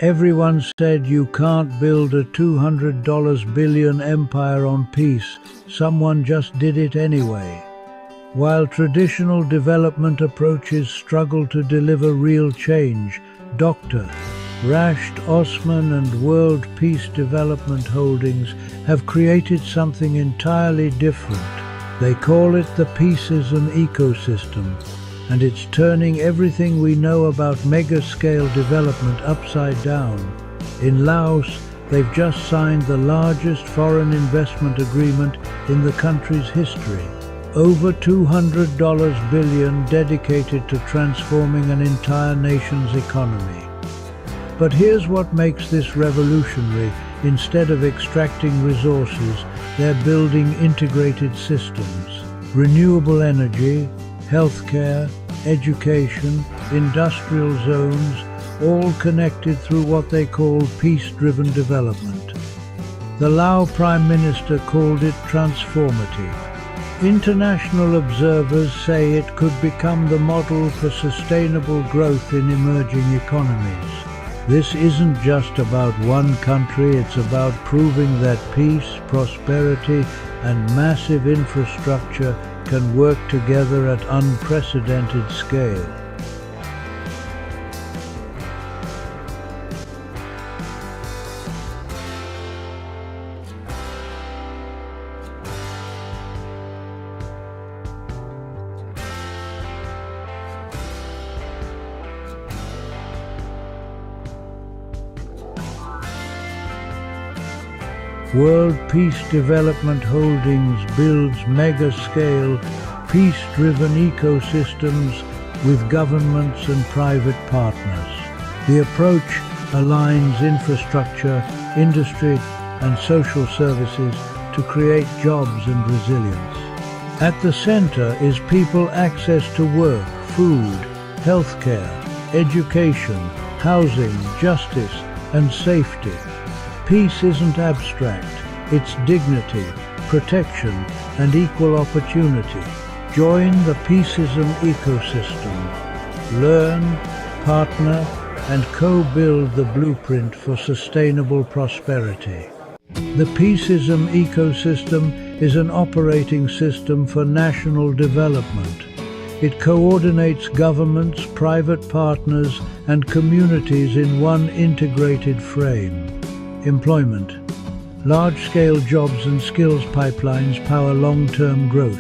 Everyone said you can't build a $200 billion empire on peace. Someone just did it anyway. While traditional development approaches struggle to deliver real change, Dr. Rashed Osman and World Peace Development Holdings have created something entirely different. They call it the Peaceism ecosystem, and it's turning everything we know about mega-scale development upside down. In Laos, they've just signed the largest foreign investment agreement in the country's history. Over $200 billion dedicated to transforming an entire nation's economy. But here's what makes this revolutionary. Instead of extracting resources, they're building integrated systems. Renewable energy, healthcare, education, industrial zones, all connected through what they call peace-driven development. The Lao Prime Minister called it transformative. International observers say it could become the model for sustainable growth in emerging economies. This isn't just about one country, it's about proving that peace, prosperity, and massive infrastructure can work together at unprecedented scale. World Peace Development Holdings builds mega-scale, peace-driven ecosystems with governments and private partners. The approach aligns infrastructure, industry, and social services to create jobs and resilience. At the center is people access to work, food, healthcare, education, housing, justice, and safety. Peace isn't abstract, it's dignity, protection, and equal opportunity. Join the Peaceism ecosystem. Learn, partner, and co-build the blueprint for sustainable prosperity. The Peaceism ecosystem is an operating system for national development. It coordinates governments, private partners, and communities in one integrated frame. Employment. Large-scale jobs and skills pipelines power long-term growth.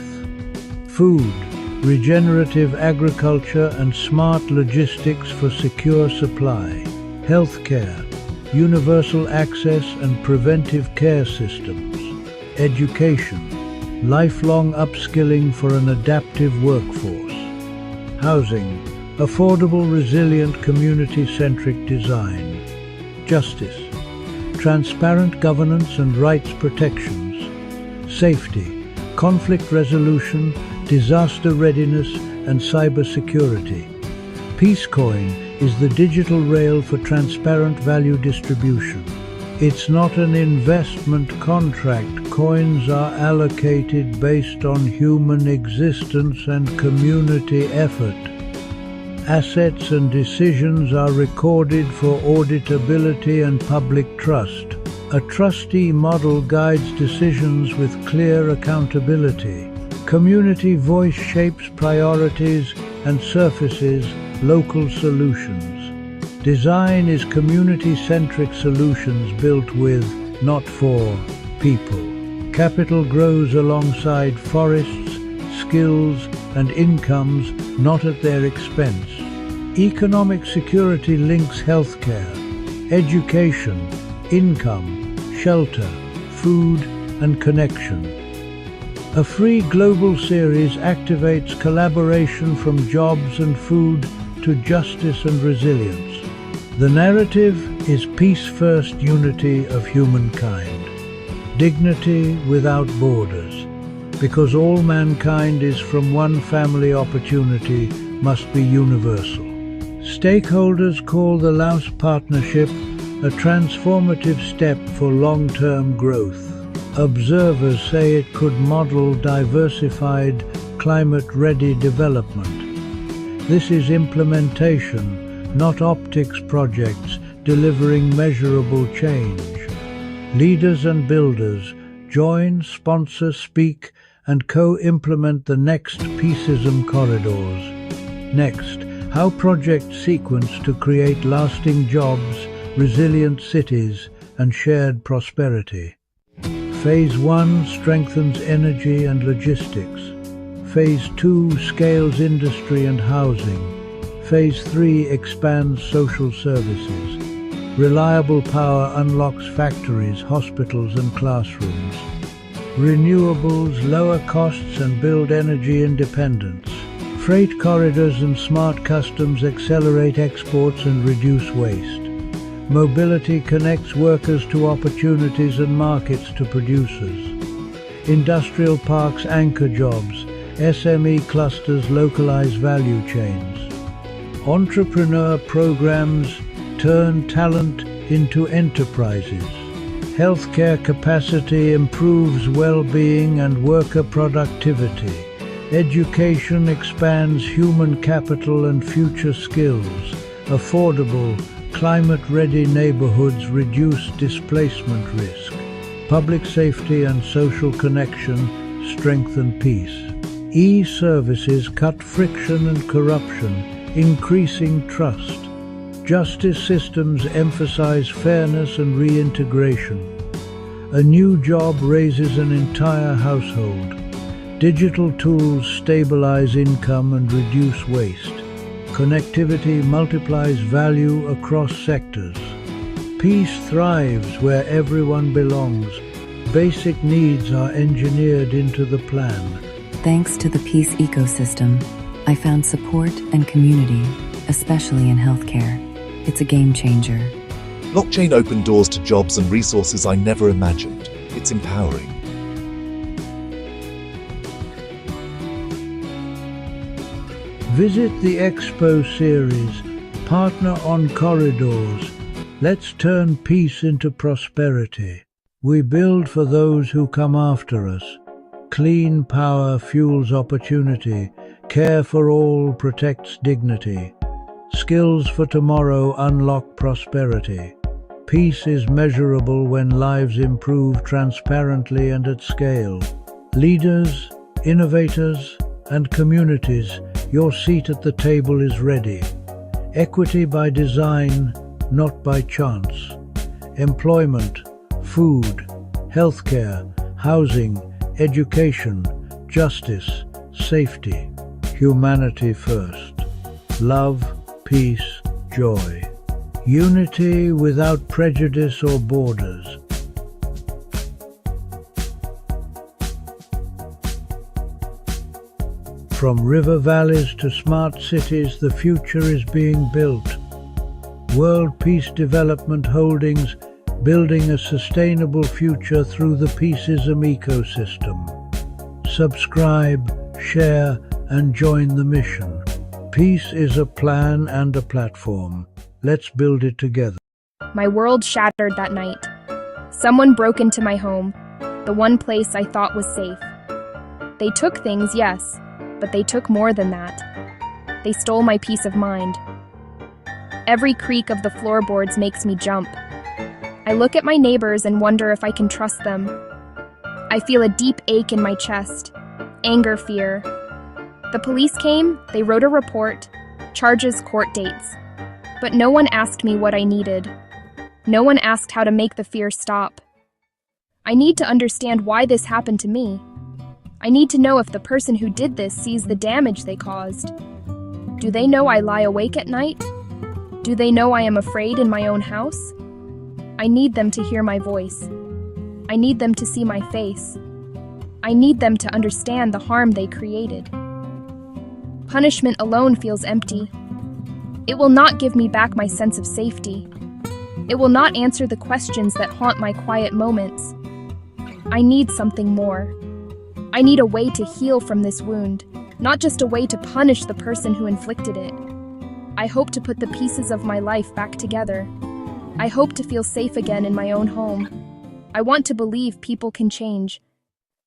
Food. Regenerative agriculture and smart logistics for secure supply. Healthcare. Universal access and preventive care systems. Education. Lifelong upskilling for an adaptive workforce. Housing. Affordable, resilient, community-centric design. Justice. Transparent governance and rights protections. Safety, conflict resolution, disaster readiness, and cybersecurity. Peacecoin is the digital rail for transparent value distribution. It's not an investment contract. Coins are allocated based on human existence and community effort. Assets and decisions are recorded for auditability and public trust. A trustee model guides decisions with clear accountability. Community voice shapes priorities and surfaces local solutions. Design is community-centric solutions built with, not for, people. Capital grows alongside forests, skills, and incomes, not at their expense. Economic security links healthcare, education, income, shelter, food, and connection. A free global series activates collaboration from jobs and food to justice and resilience. The narrative is peace-first unity of humankind, dignity without borders, because all mankind is from one family. Opportunity must be universal. Stakeholders call the Laos Partnership a transformative step for long-term growth. Observers say it could model diversified, climate-ready development. This is implementation, not optics projects, delivering measurable change. Leaders and builders join, sponsor, speak, and co-implement the next Peaceism corridors. Next, how projects sequence to create lasting jobs, resilient cities, and shared prosperity. Phase 1 strengthens energy and logistics. Phase 2 scales industry and housing. Phase 3 expands social services. Reliable power unlocks factories, hospitals, and classrooms. Renewables lower costs and build energy independence. Freight corridors and smart customs accelerate exports and reduce waste. Mobility connects workers to opportunities and markets to producers. Industrial parks anchor jobs. SME clusters localize value chains. Entrepreneur programs turn talent into enterprises. Healthcare capacity improves well-being and worker productivity. Education expands human capital and future skills. Affordable, climate-ready neighborhoods reduce displacement risk. Public safety and social connection strengthen peace. E-services cut friction and corruption, increasing trust. Justice systems emphasize fairness and reintegration. A new job raises an entire household. Digital tools stabilize income and reduce waste. Connectivity multiplies value across sectors. Peace thrives where everyone belongs. Basic needs are engineered into the plan. Thanks to the peace ecosystem, I found support and community, especially in healthcare. It's a game changer. Blockchain opened doors to jobs and resources I never imagined. It's empowering. Visit the Expo series, Partner on Corridors. Let's turn peace into prosperity. We build for those who come after us. Clean power fuels opportunity. Care for all protects dignity. Skills for tomorrow unlock prosperity. Peace is measurable when lives improve transparently and at scale. Leaders, innovators, and communities, your seat at the table is ready. Equity by design, not by chance. Employment, food, healthcare, housing, education, justice, safety. Humanity first. Love, peace, joy. Unity without prejudice or borders. From river valleys to smart cities, the future is being built. World Peace Development Holdings, building a sustainable future through the Peaceism ecosystem. Subscribe, share, and join the mission. Peace is a plan and a platform. Let's build it together. My world shattered that night. Someone broke into my home, the one place I thought was safe. They took things, yes, but they took more than that. They stole my peace of mind. Every creak of the floorboards makes me jump. I look at my neighbors and wonder if I can trust them. I feel a deep ache in my chest, anger, fear. The police came, they wrote a report, charges, court dates. But no one asked me what I needed. No one asked how to make the fear stop. I need to understand why this happened to me. I need to know if the person who did this sees the damage they caused. Do they know I lie awake at night? Do they know I am afraid in my own house? I need them to hear my voice. I need them to see my face. I need them to understand the harm they created. Punishment alone feels empty. It will not give me back my sense of safety. It will not answer the questions that haunt my quiet moments. I need something more. I need a way to heal from this wound, not just a way to punish the person who inflicted it. I hope to put the pieces of my life back together. I hope to feel safe again in my own home. I want to believe people can change,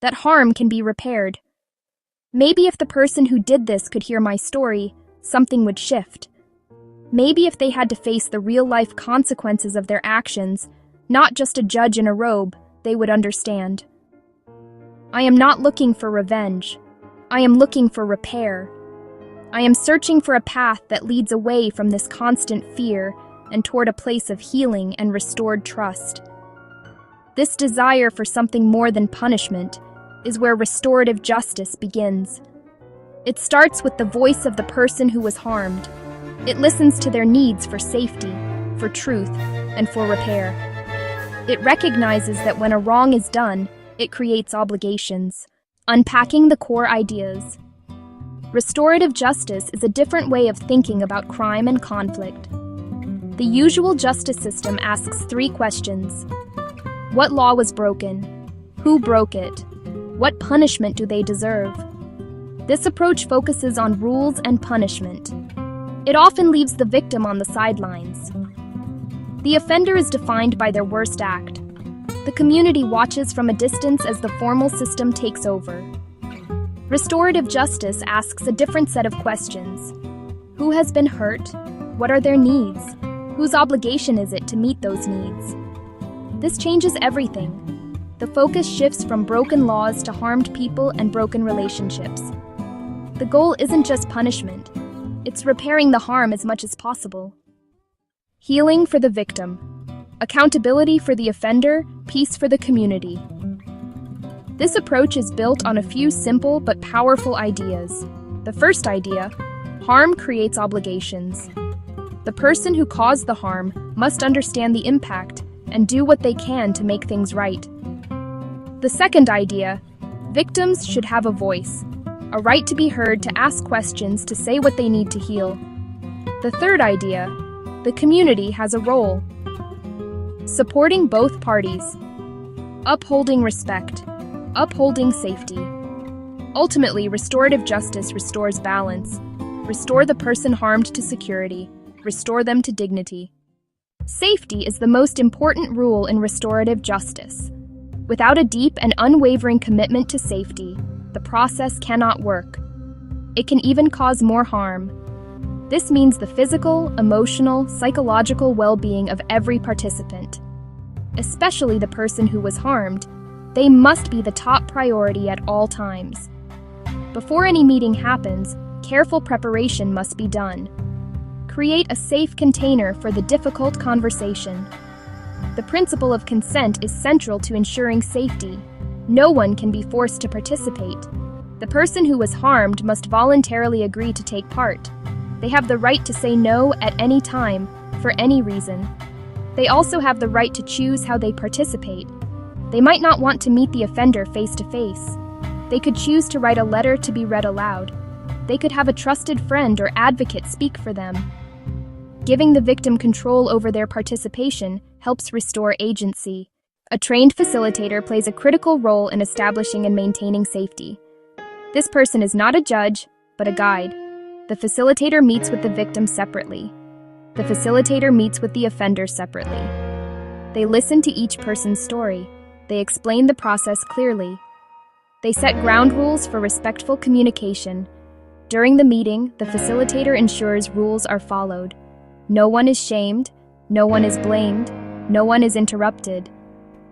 that harm can be repaired. Maybe if the person who did this could hear my story, something would shift. Maybe if they had to face the real-life consequences of their actions, not just a judge in a robe, they would understand. I am not looking for revenge. I am looking for repair. I am searching for a path that leads away from this constant fear and toward a place of healing and restored trust. This desire for something more than punishment is where restorative justice begins. It starts with the voice of the person who was harmed. It listens to their needs for safety, for truth, and for repair. It recognizes that when a wrong is done, it creates obligations, unpacking the core ideas. Restorative justice is a different way of thinking about crime and conflict. The usual justice system asks 3 questions. What law was broken? Who broke it? What punishment do they deserve? This approach focuses on rules and punishment. It often leaves the victim on the sidelines. The offender is defined by their worst act. The community watches from a distance as the formal system takes over. Restorative justice asks a different set of questions. Who has been hurt? What are their needs? Whose obligation is it to meet those needs? This changes everything. The focus shifts from broken laws to harmed people and broken relationships. The goal isn't just punishment. It's repairing the harm as much as possible. Healing for the victim. Accountability for the offender, peace for the community. This approach is built on a few simple but powerful ideas. The first idea: harm creates obligations. The person who caused the harm must understand the impact and do what they can to make things right. The second idea: victims should have a voice, a right to be heard, to ask questions, to say what they need to heal. The third idea: the community has a role. Supporting both parties. Upholding respect. Upholding safety. Ultimately, restorative justice restores balance. Restore the person harmed to security. Restore them to dignity. Safety is the most important rule in restorative justice. Without a deep and unwavering commitment to safety, the process cannot work. It can even cause more harm. This means the physical, emotional, psychological well-being of every participant, especially the person who was harmed. They must be the top priority at all times. Before any meeting happens, careful preparation must be done. Create a safe container for the difficult conversation. The principle of consent is central to ensuring safety. No one can be forced to participate. The person who was harmed must voluntarily agree to take part. They have the right to say no at any time, for any reason. They also have the right to choose how they participate. They might not want to meet the offender face to face. They could choose to write a letter to be read aloud. They could have a trusted friend or advocate speak for them. Giving the victim control over their participation helps restore agency. A trained facilitator plays a critical role in establishing and maintaining safety. This person is not a judge, but a guide. The facilitator meets with the victim separately. The facilitator meets with the offender separately. They listen to each person's story. They explain the process clearly. They set ground rules for respectful communication. During the meeting, the facilitator ensures rules are followed. No one is shamed, no one is blamed, no one is interrupted.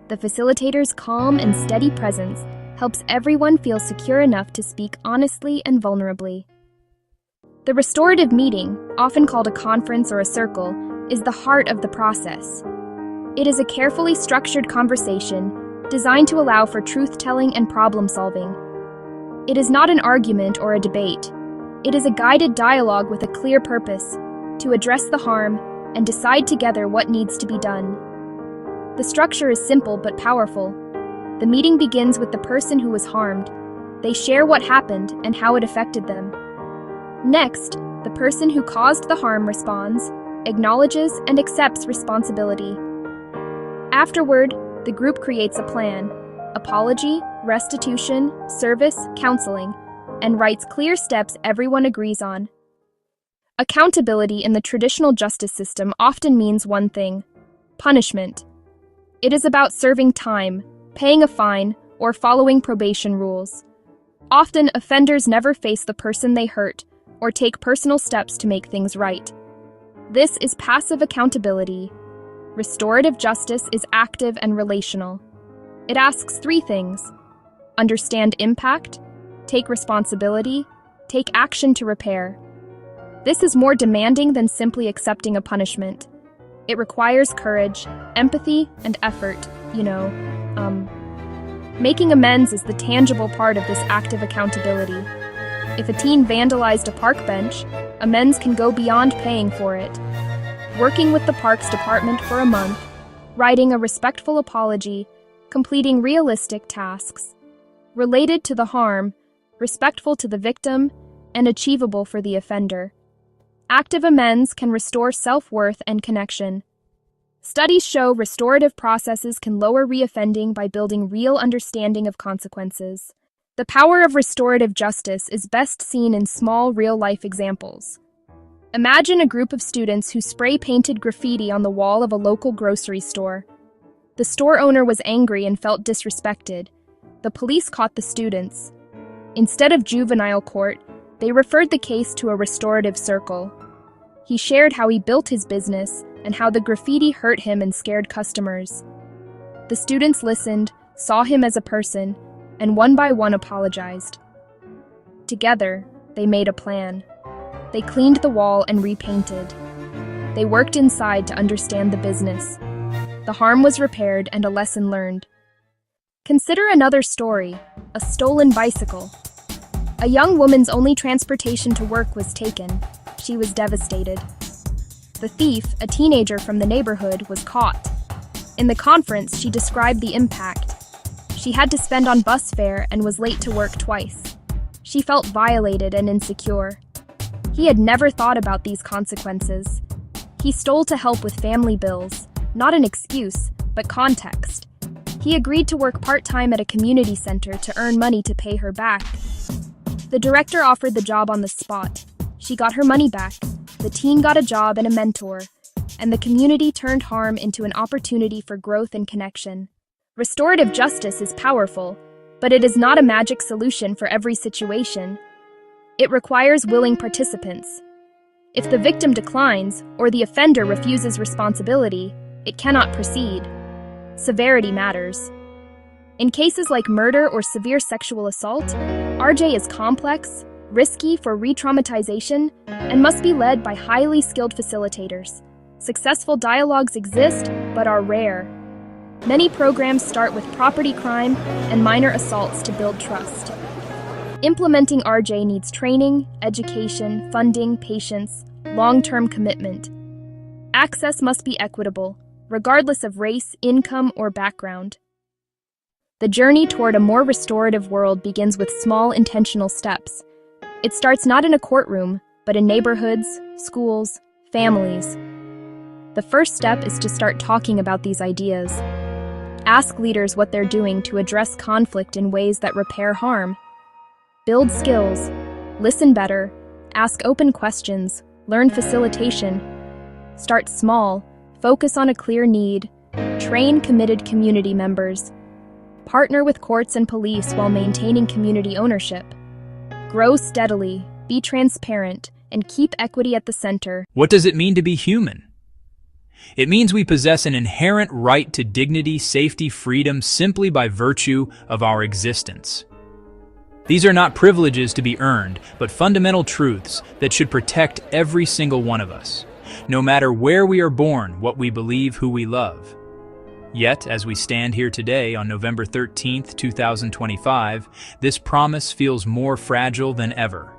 The facilitator's calm and steady presence helps everyone feel secure enough to speak honestly and vulnerably. The restorative meeting, often called a conference or a circle, is the heart of the process. It is a carefully structured conversation designed to allow for truth-telling and problem-solving. It is not an argument or a debate. It is a guided dialogue with a clear purpose: to address the harm and decide together what needs to be done. The structure is simple but powerful. The meeting begins with the person who was harmed. They share what happened and how it affected them. Next, the person who caused the harm responds, acknowledges, and accepts responsibility. Afterward, the group creates a plan: apology, restitution, service, counseling, and writes clear steps everyone agrees on. Accountability in the traditional justice system often means one thing: punishment. It is about serving time, paying a fine, or following probation rules. Often, offenders never face the person they hurt or take personal steps to make things right. This is passive accountability. Restorative justice is active and relational. It asks three things: understand impact, take responsibility, take action to repair. This is more demanding than simply accepting a punishment. It requires courage, empathy, and effort, Making amends is the tangible part of this active accountability. If a teen vandalized a park bench, amends can go beyond paying for it. Working with the Parks Department for a month, writing a respectful apology, completing realistic tasks, related to the harm, respectful to the victim, and achievable for the offender. Active amends can restore self-worth and connection. Studies show restorative processes can lower reoffending by building real understanding of consequences. The power of restorative justice is best seen in small, real-life examples. Imagine a group of students who spray-painted graffiti on the wall of a local grocery store. The store owner was angry and felt disrespected. The police caught the students. Instead of juvenile court, they referred the case to a restorative circle. He shared how he built his business and how the graffiti hurt him and scared customers. The students listened, saw him as a person, and one by one apologized. Together, they made a plan. They cleaned the wall and repainted. They worked inside to understand the business. The harm was repaired and a lesson learned. Consider another story, a stolen bicycle. A young woman's only transportation to work was taken. She was devastated. The thief, a teenager from the neighborhood, was caught. In the conference, she described the impact. She had to spend on bus fare and was late to work twice. She felt violated and insecure. He had never thought about these consequences. He stole to help with family bills, not an excuse, but context. He agreed to work part-time at a community center to earn money to pay her back. The director offered the job on the spot. She got her money back. The teen got a job and a mentor, and the community turned harm into an opportunity for growth and connection. Restorative justice is powerful, but it is not a magic solution for every situation. It requires willing participants. If the victim declines or the offender refuses responsibility, it cannot proceed. Severity matters. In cases like murder or severe sexual assault, RJ is complex, risky for re-traumatization, and must be led by highly skilled facilitators. Successful dialogues exist, but are rare. Many programs start with property crime and minor assaults to build trust. Implementing RJ needs training, education, funding, patience, long-term commitment. Access must be equitable, regardless of race, income, or background. The journey toward a more restorative world begins with small, intentional steps. It starts not in a courtroom, but in neighborhoods, schools, families. The first step is to start talking about these ideas. Ask leaders what they're doing to address conflict in ways that repair harm. Build skills, listen better, ask open questions, learn facilitation. Start small, focus on a clear need, train committed community members. Partner with courts and police while maintaining community ownership. Grow steadily, be transparent, and keep equity at the center. What does it mean to be human? It means we possess an inherent right to dignity, safety, freedom simply by virtue of our existence. These are not privileges to be earned, but fundamental truths that should protect every single one of us, no matter where we are born, what we believe, who we love. Yet, as we stand here today on November 13th, 2025, this promise feels more fragile than ever.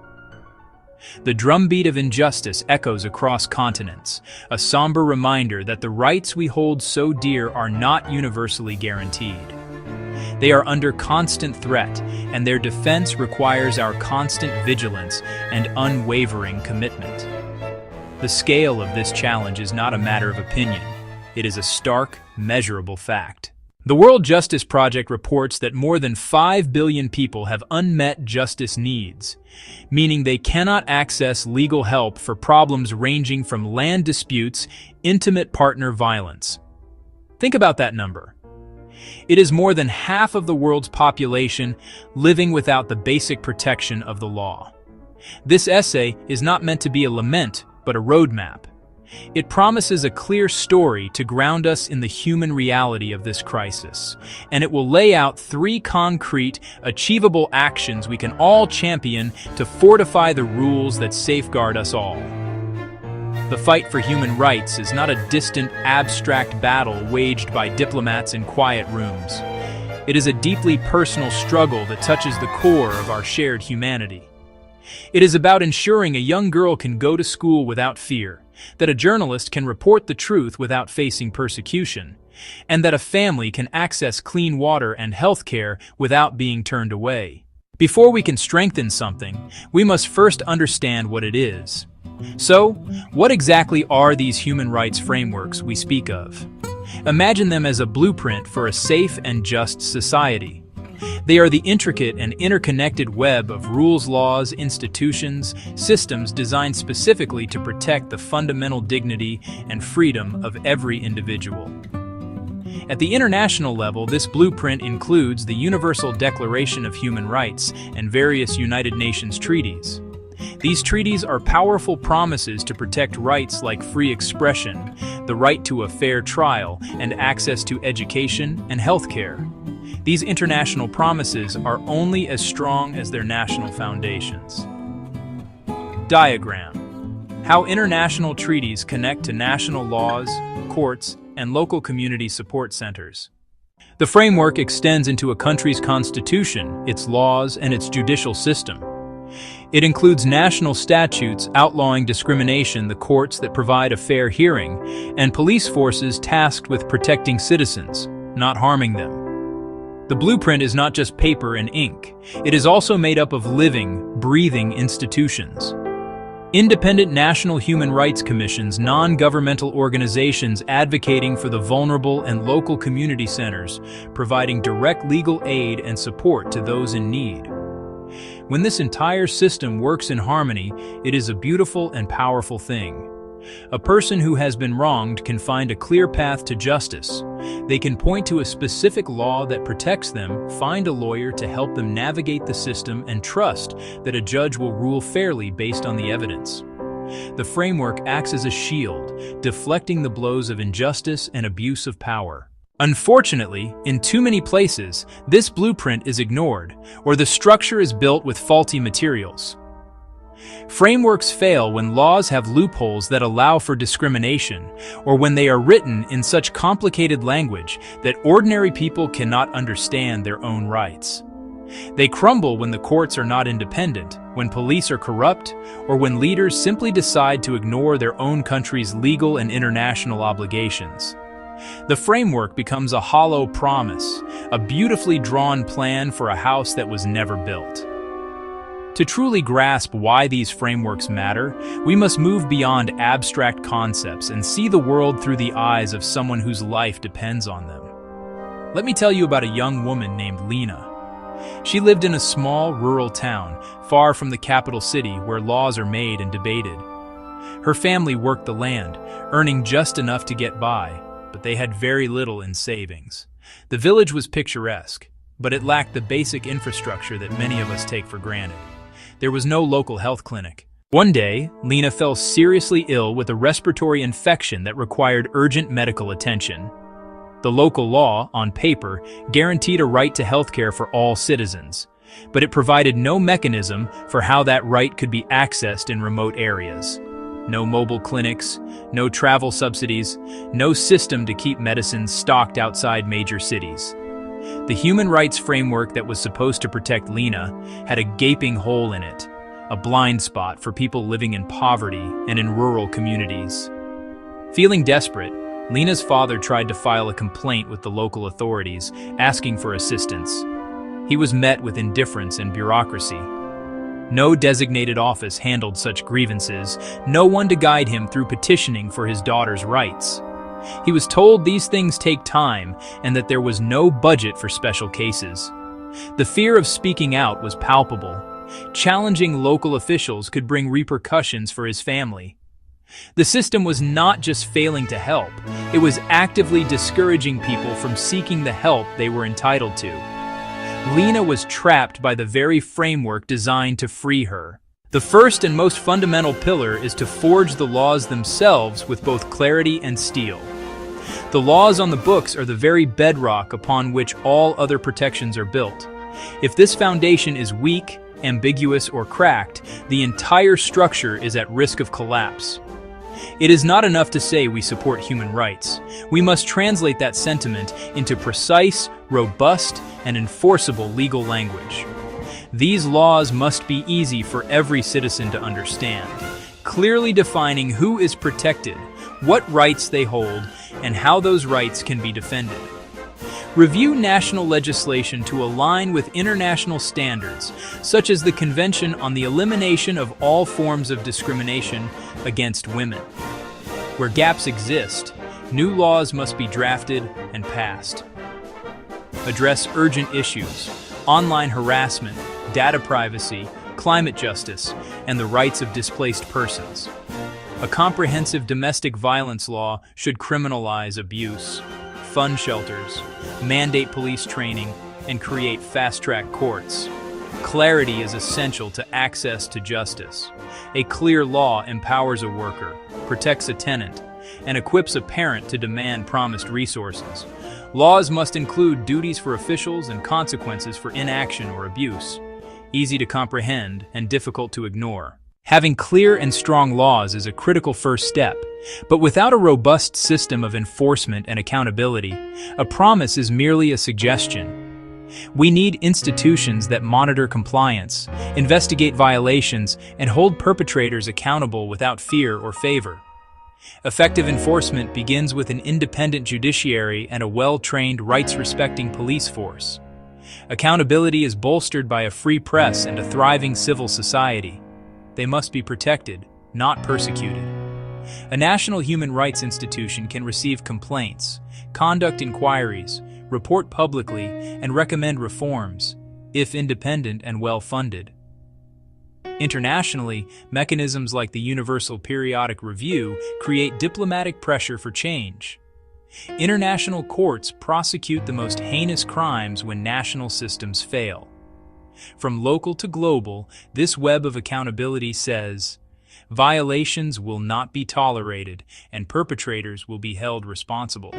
The drumbeat of injustice echoes across continents, a somber reminder that the rights we hold so dear are not universally guaranteed. They are under constant threat, and their defense requires our constant vigilance and unwavering commitment. The scale of this challenge is not a matter of opinion. It is a stark, measurable fact. The World Justice Project reports that more than 5 billion people have unmet justice needs, meaning they cannot access legal help for problems ranging from land disputes, intimate partner violence. Think about that number. It is more than half of the world's population living without the basic protection of the law. This essay is not meant to be a lament, but a roadmap. It promises a clear story to ground us in the human reality of this crisis, and it will lay out 3 concrete, achievable actions we can all champion to fortify the rules that safeguard us all. The fight for human rights is not a distant, abstract battle waged by diplomats in quiet rooms. It is a deeply personal struggle that touches the core of our shared humanity. It is about ensuring a young girl can go to school without fear, that a journalist can report the truth without facing persecution, and that a family can access clean water and health care without being turned away. Before we can strengthen something, we must first understand what it is. So, what exactly are these human rights frameworks we speak of? Imagine them as a blueprint for a safe and just society. They are the intricate and interconnected web of rules, laws, institutions, systems designed specifically to protect the fundamental dignity and freedom of every individual. At the international level, this blueprint includes the Universal Declaration of Human Rights and various United Nations treaties. These treaties are powerful promises to protect rights like free expression, the right to a fair trial, and access to education and health care. These international promises are only as strong as their national foundations. Diagram: how international treaties connect to national laws, courts, and local community support centers. The framework extends into a country's constitution, its laws, and its judicial system. It includes national statutes outlawing discrimination, the courts that provide a fair hearing, and police forces tasked with protecting citizens, not harming them. The blueprint is not just paper and ink. It is also made up of living, breathing institutions. Independent national human rights commissions, non-governmental organizations advocating for the vulnerable, and local community centers, providing direct legal aid and support to those in need. When this entire system works in harmony, it is a beautiful and powerful thing. A person who has been wronged can find a clear path to justice. They can point to a specific law that protects them, find a lawyer to help them navigate the system, and trust that a judge will rule fairly based on the evidence. The framework acts as a shield, deflecting the blows of injustice and abuse of power. Unfortunately, in too many places, this blueprint is ignored, or the structure is built with faulty materials. Frameworks fail when laws have loopholes that allow for discrimination, or when they are written in such complicated language that ordinary people cannot understand their own rights. They crumble when the courts are not independent, when police are corrupt, or when leaders simply decide to ignore their own country's legal and international obligations. The framework becomes a hollow promise, a beautifully drawn plan for a house that was never built. To truly grasp why these frameworks matter, we must move beyond abstract concepts and see the world through the eyes of someone whose life depends on them. Let me tell you about a young woman named Lena. She lived in a small, rural town, far from the capital city where laws are made and debated. Her family worked the land, earning just enough to get by, but they had very little in savings. The village was picturesque, but it lacked the basic infrastructure that many of us take for granted. There was no local health clinic. One day, Lena fell seriously ill with a respiratory infection that required urgent medical attention. The local law, on paper, guaranteed a right to health care for all citizens, but it provided no mechanism for how that right could be accessed in remote areas. No mobile clinics, no travel subsidies, no system to keep medicines stocked outside major cities. The human rights framework that was supposed to protect Lena had a gaping hole in it, a blind spot for people living in poverty and in rural communities. Feeling desperate, Lena's father tried to file a complaint with the local authorities, asking for assistance. He was met with indifference and bureaucracy. No designated office handled such grievances, no one to guide him through petitioning for his daughter's rights. He was told these things take time and that there was no budget for special cases. The fear of speaking out was palpable. Challenging local officials could bring repercussions for his family. The system was not just failing to help, it was actively discouraging people from seeking the help they were entitled to. Lena was trapped by the very framework designed to free her. The first and most fundamental pillar is to forge the laws themselves with both clarity and steel. The laws on the books are the very bedrock upon which all other protections are built. If this foundation is weak, ambiguous, or cracked, the entire structure is at risk of collapse. It is not enough to say we support human rights. We must translate that sentiment into precise, robust, and enforceable legal language. These laws must be easy for every citizen to understand, clearly defining who is protected, what rights they hold, and how those rights can be defended. Review national legislation to align with international standards, such as the Convention on the Elimination of All Forms of Discrimination against Women. Where gaps exist, new laws must be drafted and passed. Address urgent issues: online harassment, data privacy, climate justice, and the rights of displaced persons. A comprehensive domestic violence law should criminalize abuse, fund shelters, mandate police training, and create fast-track courts. Clarity is essential to access to justice. A clear law empowers a worker, protects a tenant, and equips a parent to demand promised resources. Laws must include duties for officials and consequences for inaction or abuse. Easy to comprehend and difficult to ignore. Having clear and strong laws is a critical first step, but without a robust system of enforcement and accountability, a promise is merely a suggestion. We need institutions that monitor compliance, investigate violations, and hold perpetrators accountable without fear or favor. Effective enforcement begins with an independent judiciary and a well-trained, rights-respecting police force. Accountability is bolstered by a free press and a thriving civil society. They must be protected, not persecuted. A national human rights institution can receive complaints, conduct inquiries, report publicly, and recommend reforms, if independent and well-funded. Internationally, mechanisms like the Universal Periodic Review create diplomatic pressure for change. International courts prosecute the most heinous crimes when national systems fail. From local to global, this web of accountability says, violations will not be tolerated and perpetrators will be held responsible.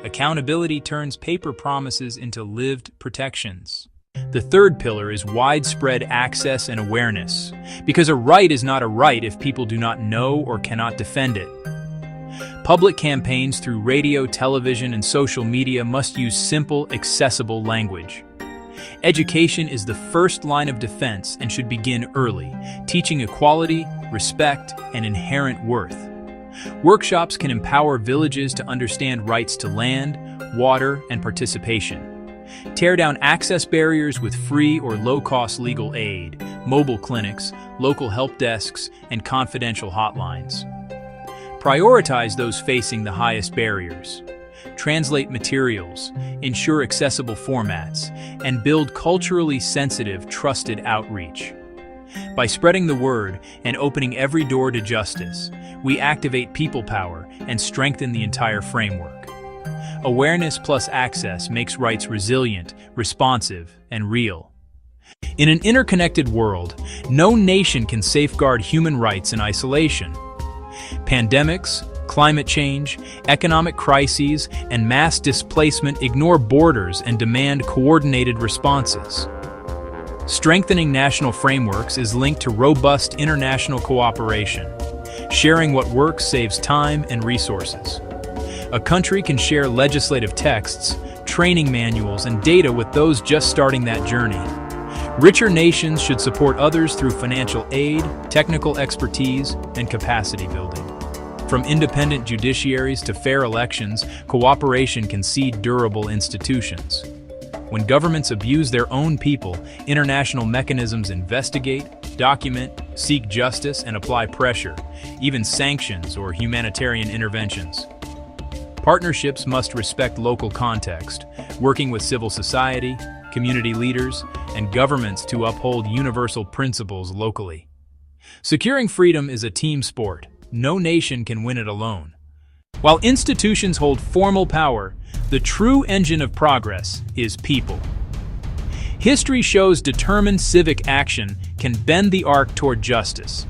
Accountability turns paper promises into lived protections. The third pillar is widespread access and awareness, because a right is not a right if people do not know or cannot defend it. Public campaigns through radio, television, and social media must use simple, accessible language. Education is the first line of defense and should begin early, teaching equality, respect, and inherent worth. Workshops can empower villages to understand rights to land, water, and participation. Tear down access barriers with free or low-cost legal aid, mobile clinics, local help desks, and confidential hotlines. Prioritize those facing the highest barriers. Translate materials, ensure accessible formats, and build culturally sensitive, trusted outreach. By spreading the word and opening every door to justice, we activate people power and strengthen the entire framework. Awareness plus access makes rights resilient, responsive, and real. In an interconnected world, no nation can safeguard human rights in isolation. Pandemics, climate change, economic crises, and mass displacement ignore borders and demand coordinated responses. Strengthening national frameworks is linked to robust international cooperation. Sharing what works saves time and resources. A country can share legislative texts, training manuals, and data with those just starting that journey. Richer nations should support others through financial aid, technical expertise, and capacity building. From independent judiciaries to fair elections, cooperation can seed durable institutions. When governments abuse their own people, international mechanisms investigate, document, seek justice, and apply pressure, even sanctions or humanitarian interventions. Partnerships must respect local context, working with civil society, community leaders, and governments to uphold universal principles locally. Securing freedom is a team sport. No nation can win it alone. While institutions hold formal power, the true engine of progress is people. History shows determined civic action can bend the arc toward justice.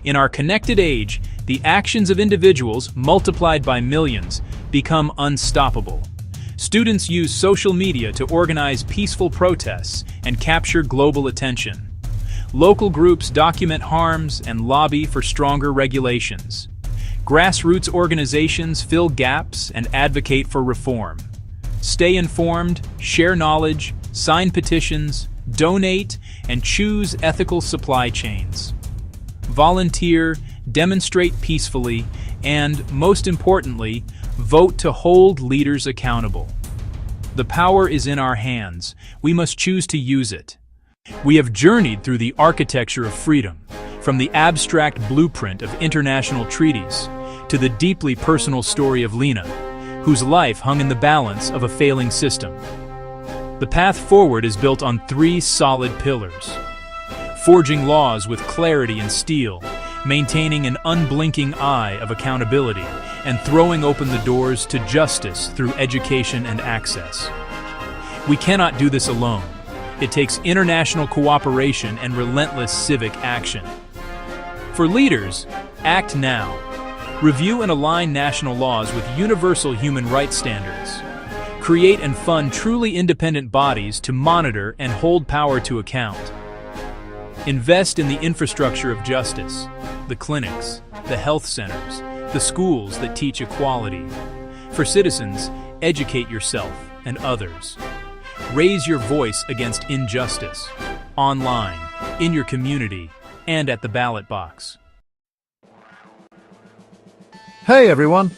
In our connected age, the actions of individuals, multiplied by millions, become unstoppable. Students use social media to organize peaceful protests and capture global attention. Local groups document harms and lobby for stronger regulations. Grassroots organizations fill gaps and advocate for reform. Stay informed, share knowledge, sign petitions, donate, and choose ethical supply chains. Volunteer, demonstrate peacefully, and, most importantly, vote to hold leaders accountable. The power is in our hands. We must choose to use it. We have journeyed through the architecture of freedom, from the abstract blueprint of international treaties to the deeply personal story of Lena, whose life hung in the balance of a failing system. The path forward is built on three solid pillars: forging laws with clarity and steel, maintaining an unblinking eye of accountability, and throwing open the doors to justice through education and access. We cannot do this alone. It takes international cooperation and relentless civic action. For leaders, act now. Review and align national laws with universal human rights standards. Create and fund truly independent bodies to monitor and hold power to account. Invest in the infrastructure of justice, the clinics, the health centers, the schools that teach equality. For citizens, educate yourself and others. Raise your voice against injustice, online, in your community, and at the ballot box. Hey everyone!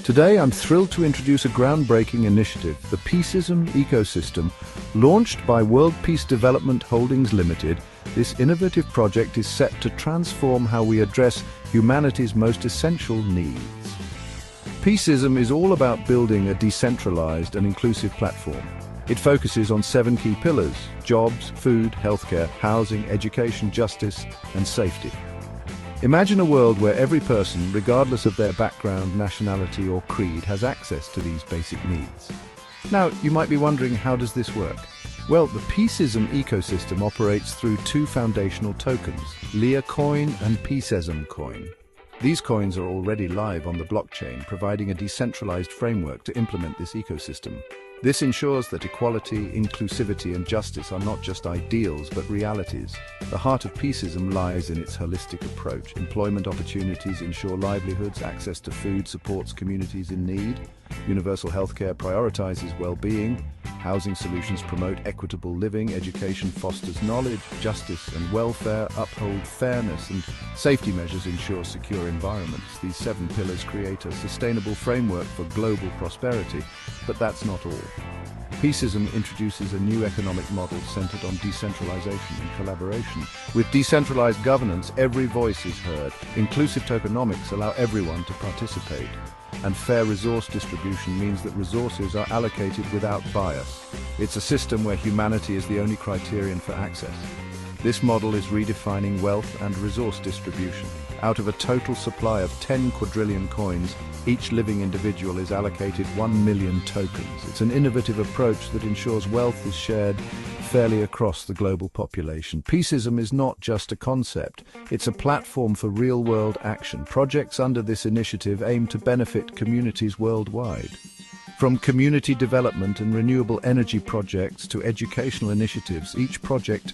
Today I'm thrilled to introduce a groundbreaking initiative, the Peaceism Ecosystem. Launched by World Peace Development Holdings Limited, this innovative project is set to transform how we address humanity's most essential needs. Peaceism is all about building a decentralized and inclusive platform. It focuses on 7 key pillars: jobs, food, healthcare, housing, education, justice, and safety. Imagine a world where every person, regardless of their background, nationality, or creed, has access to these basic needs. Now, you might be wondering, how does this work? Well, the Peaceism ecosystem operates through 2 foundational tokens, Leah Coin and Peaceism Coin. These coins are already live on the blockchain, providing a decentralized framework to implement this ecosystem. This ensures that equality, inclusivity, and justice are not just ideals, but realities. The heart of peaceism lies in its holistic approach. Employment opportunities ensure livelihoods, access to food supports communities in need, universal healthcare prioritizes well-being, housing solutions promote equitable living, education fosters knowledge, justice and welfare uphold fairness, and safety measures ensure secure environments. These 7 pillars create a sustainable framework for global prosperity, but that's not all. Peaceism introduces a new economic model centered on decentralization and collaboration. With decentralized governance, every voice is heard. Inclusive tokenomics allow everyone to participate. And fair resource distribution means that resources are allocated without bias. It's a system where humanity is the only criterion for access. This model is redefining wealth and resource distribution. Out of a total supply of 10 quadrillion coins, each living individual is allocated 1 million tokens. It's an innovative approach that ensures wealth is shared fairly across the global population. Peaceism is not just a concept, it's a platform for real-world action. Projects under this initiative aim to benefit communities worldwide. From community development and renewable energy projects to educational initiatives, each project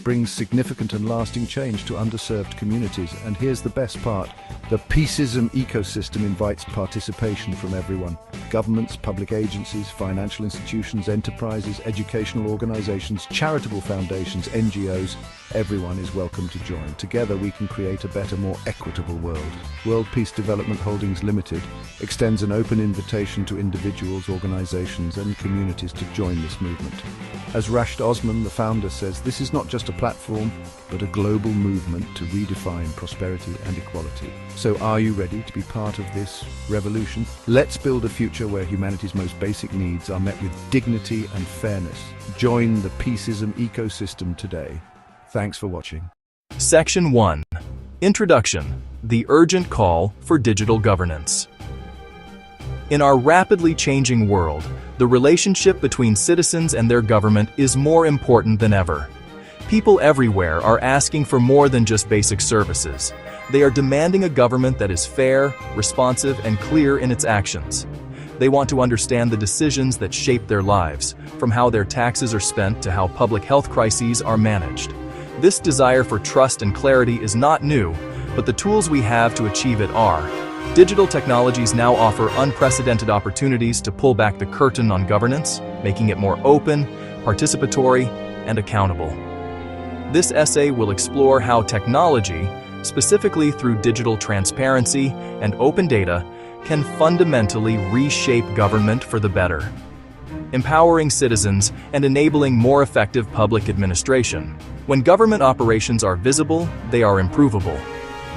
brings significant and lasting change to underserved communities. And here's the best part: the Peaceism ecosystem invites participation from everyone. Governments, public agencies, financial institutions, enterprises, educational organizations, charitable foundations, NGOs, everyone is welcome to join. Together we can create a better, more equitable world. World Peace Development Holdings Limited extends an open invitation to individuals, organizations and communities to join this movement. As Rashid Osman, the founder, says, this is not just a platform, but a global movement to redefine prosperity and equality. So are you ready to be part of this revolution? Let's build a future where humanity's most basic needs are met with dignity and fairness. Join the Peaceism ecosystem today. Thanks for watching. Section 1. Introduction. The urgent call for digital governance. In our rapidly changing world, the relationship between citizens and their government is more important than ever. People everywhere are asking for more than just basic services. They are demanding a government that is fair, responsive, and clear in its actions. They want to understand the decisions that shape their lives, from how their taxes are spent to how public health crises are managed. This desire for trust and clarity is not new, but the tools we have to achieve it are. Digital technologies now offer unprecedented opportunities to pull back the curtain on governance, making it more open, participatory, and accountable. This essay will explore how technology, specifically through digital transparency and open data, can fundamentally reshape government for the better, empowering citizens and enabling more effective public administration. When government operations are visible, they are improvable.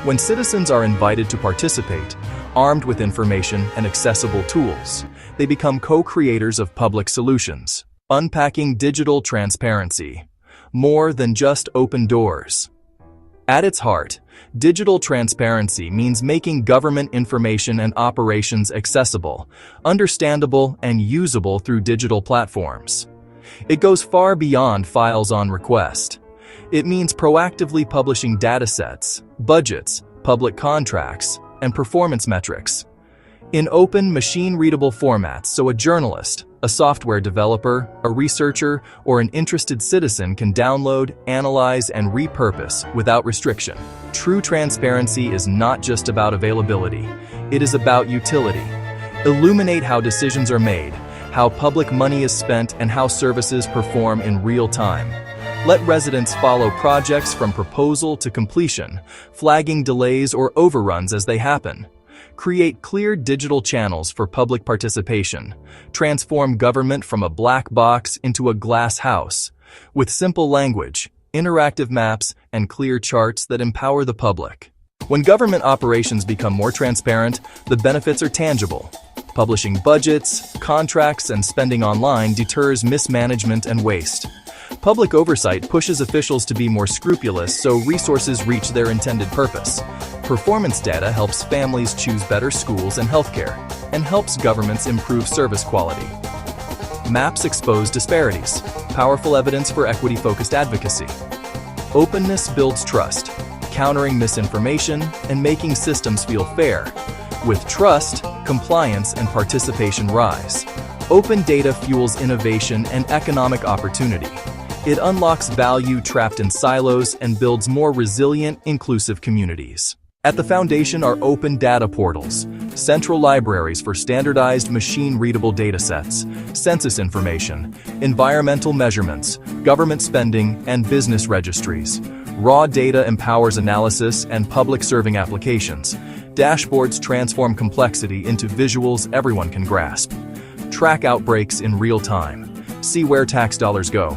When citizens are invited to participate, armed with information and accessible tools, they become co-creators of public solutions. Unpacking digital transparency. More than just open doors. At its heart, digital transparency means making government information and operations accessible, understandable, and usable through digital platforms. It goes far beyond files on request. It means proactively publishing datasets, budgets, public contracts, and performance metrics in open, machine-readable formats so a journalist, a software developer, a researcher, or an interested citizen can download, analyze, and repurpose without restriction. True transparency is not just about availability, it is about utility. Illuminate how decisions are made, how public money is spent, and how services perform in real time. Let residents follow projects from proposal to completion, flagging delays or overruns as they happen. Create clear digital channels for public participation. Transform government from a black box into a glass house, with simple language, interactive maps, and clear charts that empower the public. When government operations become more transparent, the benefits are tangible. Publishing budgets, contracts, and spending online deters mismanagement and waste. Public oversight pushes officials to be more scrupulous so resources reach their intended purpose. Performance data helps families choose better schools and healthcare, and helps governments improve service quality. Maps expose disparities, powerful evidence for equity-focused advocacy. Openness builds trust, countering misinformation and making systems feel fair. With trust, compliance and participation rise. Open data fuels innovation and economic opportunity. It unlocks value trapped in silos and builds more resilient, inclusive communities. At the foundation are open data portals, central libraries for standardized machine-readable datasets, census information, environmental measurements, government spending, and business registries. Raw data empowers analysis and public-serving applications. Dashboards transform complexity into visuals everyone can grasp. Track outbreaks in real time. See where tax dollars go.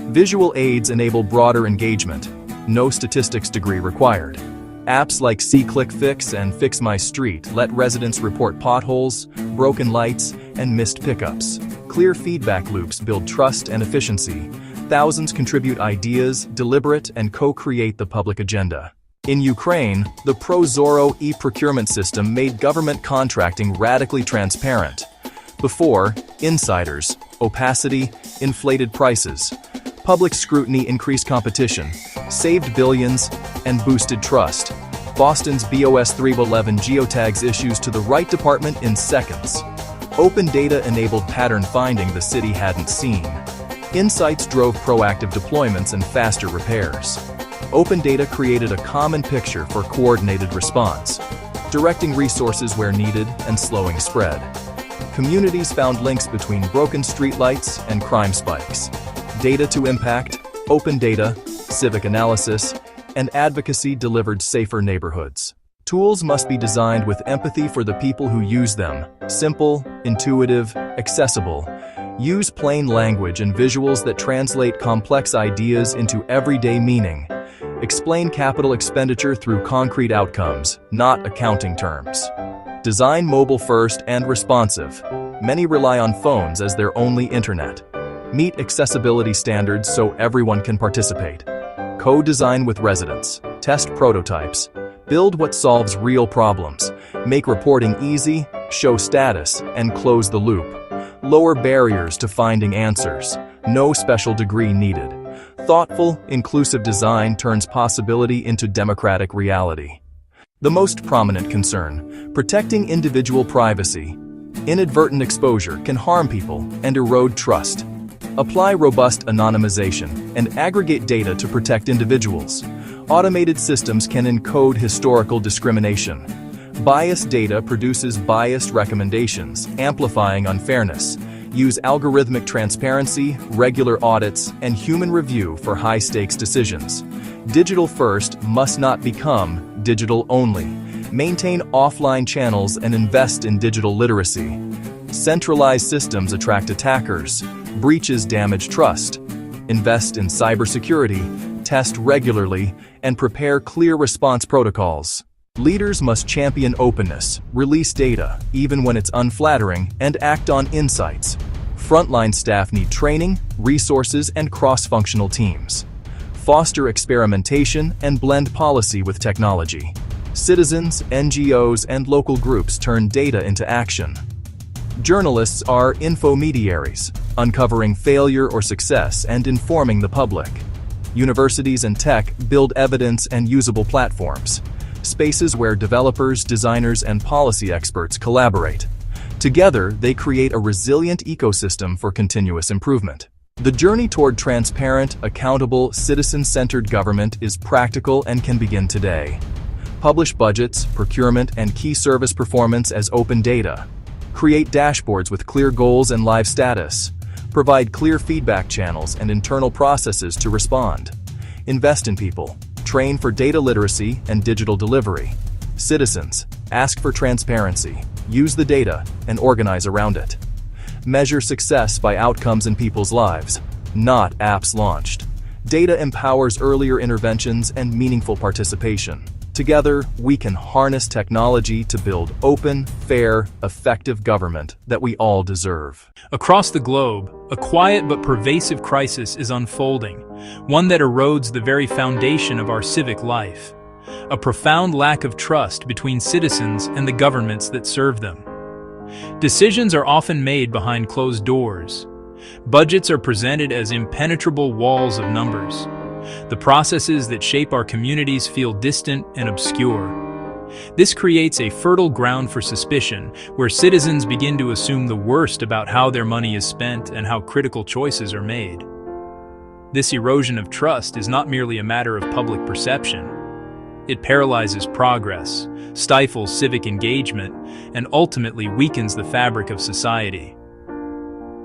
Visual aids enable broader engagement. No statistics degree required. Apps like SeeClickFix and Fix My Street let residents report potholes, broken lights, and missed pickups. Clear feedback loops build trust and efficiency. Thousands contribute ideas, deliberate, and co-create the public agenda. In Ukraine, the ProZorro e-procurement system made government contracting radically transparent. Before, insiders, opacity, inflated prices. Public scrutiny increased competition, saved billions, and boosted trust. Boston's BOS 311 geotags issues to the right department in seconds. Open data enabled pattern finding the city hadn't seen. Insights drove proactive deployments and faster repairs. Open data created a common picture for coordinated response, directing resources where needed and slowing spread. Communities found links between broken streetlights and crime spikes. Data to impact, open data, civic analysis, and advocacy delivered safer neighborhoods. Tools must be designed with empathy for the people who use them. Simple, intuitive, accessible. Use plain language and visuals that translate complex ideas into everyday meaning. Explain capital expenditure through concrete outcomes, not accounting terms. Design mobile first and responsive. Many rely on phones as their only internet. Meet accessibility standards so everyone can participate. Co-design with residents. Test prototypes. Build what solves real problems. Make reporting easy, show status, and close the loop. Lower barriers to finding answers. No special degree needed. Thoughtful, inclusive design turns possibility into democratic reality. The most prominent concern: protecting individual privacy. Inadvertent exposure can harm people and erode trust. Apply robust anonymization and aggregate data to protect individuals. Automated systems can encode historical discrimination. Biased data produces biased recommendations, amplifying unfairness. Use algorithmic transparency, regular audits, and human review for high-stakes decisions. Digital first must not become digital only. Maintain offline channels and invest in digital literacy. Centralized systems attract attackers. Breaches damage trust. Invest in cybersecurity, test regularly, and prepare clear response protocols. Leaders must champion openness, release data, even when it's unflattering, and act on insights. Frontline staff need training, resources, and cross-functional teams. Foster experimentation and blend policy with technology. Citizens, NGOs, and local groups turn data into action. Journalists are infomediaries, uncovering failure or success and informing the public. Universities and tech build evidence and usable platforms, spaces where developers, designers, and policy experts collaborate. Together, they create a resilient ecosystem for continuous improvement. The journey toward transparent, accountable, citizen-centered government is practical and can begin today. Publish budgets, procurement, and key service performance as open data. Create dashboards with clear goals and live status. Provide clear feedback channels and internal processes to respond. Invest in people. Train for data literacy and digital delivery. Citizens, ask for transparency. Use the data and organize around it. Measure success by outcomes in people's lives, not apps launched. Data empowers earlier interventions and meaningful participation. Together, we can harness technology to build open, fair, effective government that we all deserve. Across the globe, a quiet but pervasive crisis is unfolding, one that erodes the very foundation of our civic life. A profound lack of trust between citizens and the governments that serve them. Decisions are often made behind closed doors. Budgets are presented as impenetrable walls of numbers. The processes that shape our communities feel distant and obscure. This creates a fertile ground for suspicion, where citizens begin to assume the worst about how their money is spent and how critical choices are made. This erosion of trust is not merely a matter of public perception. It paralyzes progress, stifles civic engagement, and ultimately weakens the fabric of society.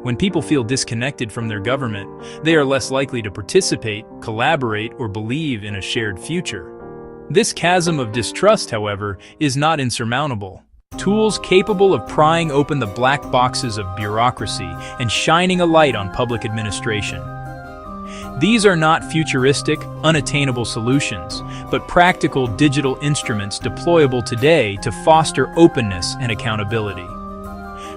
When people feel disconnected from their government, they are less likely to participate, collaborate, or believe in a shared future. This chasm of distrust, however, is not insurmountable. Tools capable of prying open the black boxes of bureaucracy and shining a light on public administration. These are not futuristic, unattainable solutions, but practical digital instruments deployable today to foster openness and accountability.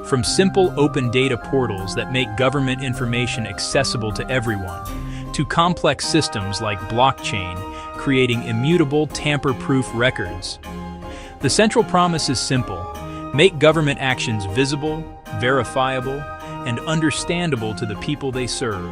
From simple open data portals that make government information accessible to everyone, to complex systems like blockchain, creating immutable, tamper-proof records. The central promise is simple: make government actions visible, verifiable, and understandable to the people they serve.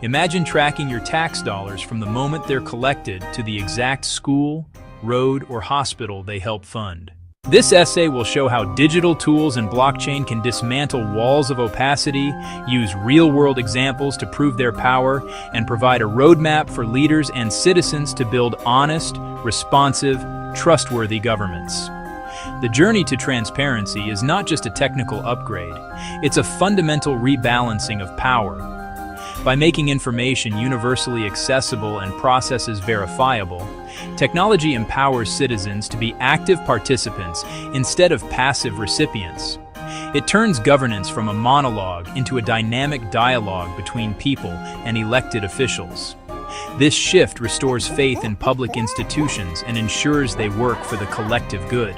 Imagine tracking your tax dollars from the moment they're collected to the exact school, road, or hospital they help fund. This essay will show how digital tools and blockchain can dismantle walls of opacity, use real-world examples to prove their power, and provide a roadmap for leaders and citizens to build honest, responsive, trustworthy governments. The journey to transparency is not just a technical upgrade, it's a fundamental rebalancing of power. By making information universally accessible and processes verifiable, technology empowers citizens to be active participants instead of passive recipients. It turns governance from a monologue into a dynamic dialogue between people and elected officials. This shift restores faith in public institutions and ensures they work for the collective good.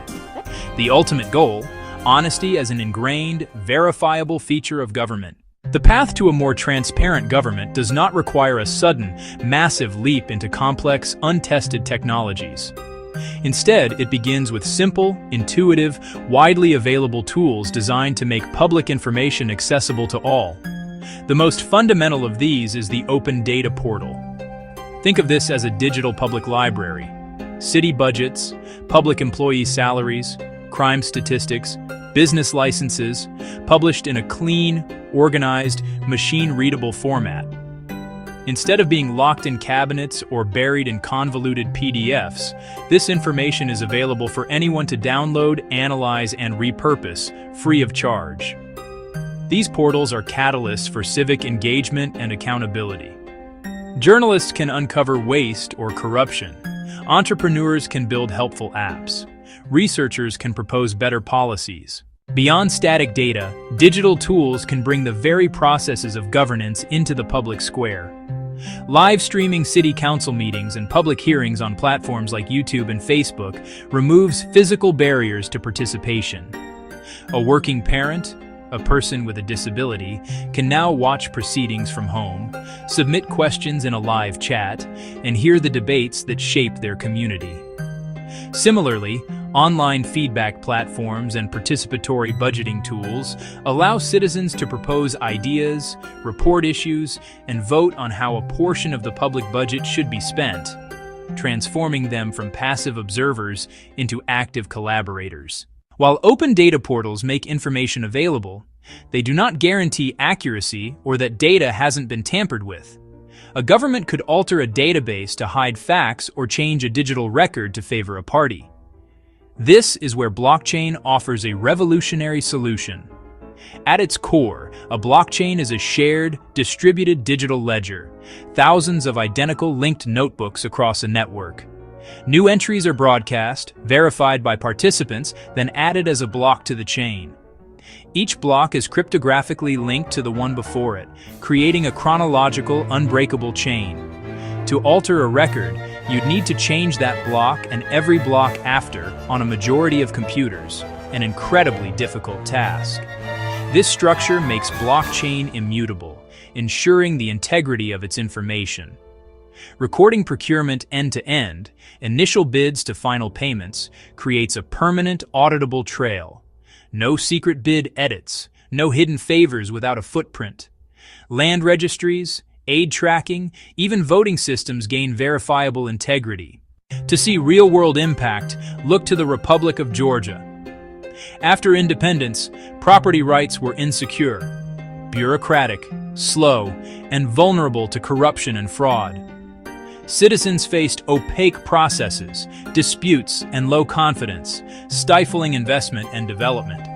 The ultimate goal: honesty as an ingrained, verifiable feature of government. The path to a more transparent government does not require a sudden, massive leap into complex, untested technologies. Instead, it begins with simple, intuitive, widely available tools designed to make public information accessible to all. The most fundamental of these is the Open Data Portal. Think of this as a digital public library. City budgets, public employee salaries, crime statistics, business licenses, published in a clean, organized, machine-readable format. Instead of being locked in cabinets or buried in convoluted PDFs, this information is available for anyone to download, analyze, and repurpose, free of charge. These portals are catalysts for civic engagement and accountability. Journalists can uncover waste or corruption. Entrepreneurs can build helpful apps. Researchers can propose better policies. Beyond static data, digital tools can bring the very processes of governance into the public square. Live streaming city council meetings and public hearings on platforms like YouTube and Facebook removes physical barriers to participation. A working parent, a person with a disability, can now watch proceedings from home, submit questions in a live chat, and hear the debates that shape their community. Similarly, online feedback platforms and participatory budgeting tools allow citizens to propose ideas, report issues, and vote on how a portion of the public budget should be spent, transforming them from passive observers into active collaborators. While open data portals make information available, they do not guarantee accuracy or that data hasn't been tampered with. A government could alter a database to hide facts or change a digital record to favor a party. This is where blockchain offers a revolutionary solution. At its core, a blockchain is a shared, distributed digital ledger, thousands of identical linked notebooks across a network. New entries are broadcast, verified by participants, then added as a block to the chain. Each block is cryptographically linked to the one before it, creating a chronological, unbreakable chain. To alter a record, you'd need to change that block and every block after on a majority of computers, an incredibly difficult task. This structure makes blockchain immutable, ensuring the integrity of its information. Recording procurement end-to-end, initial bids to final payments, creates a permanent auditable trail. No secret bid edits, no hidden favors without a footprint. Land registries, aid tracking, even voting systems gain verifiable integrity. To see real-world impact, look to the Republic of Georgia. After independence, property rights were insecure, bureaucratic, slow, and vulnerable to corruption and fraud. Citizens faced opaque processes, disputes, and low confidence, stifling investment and development.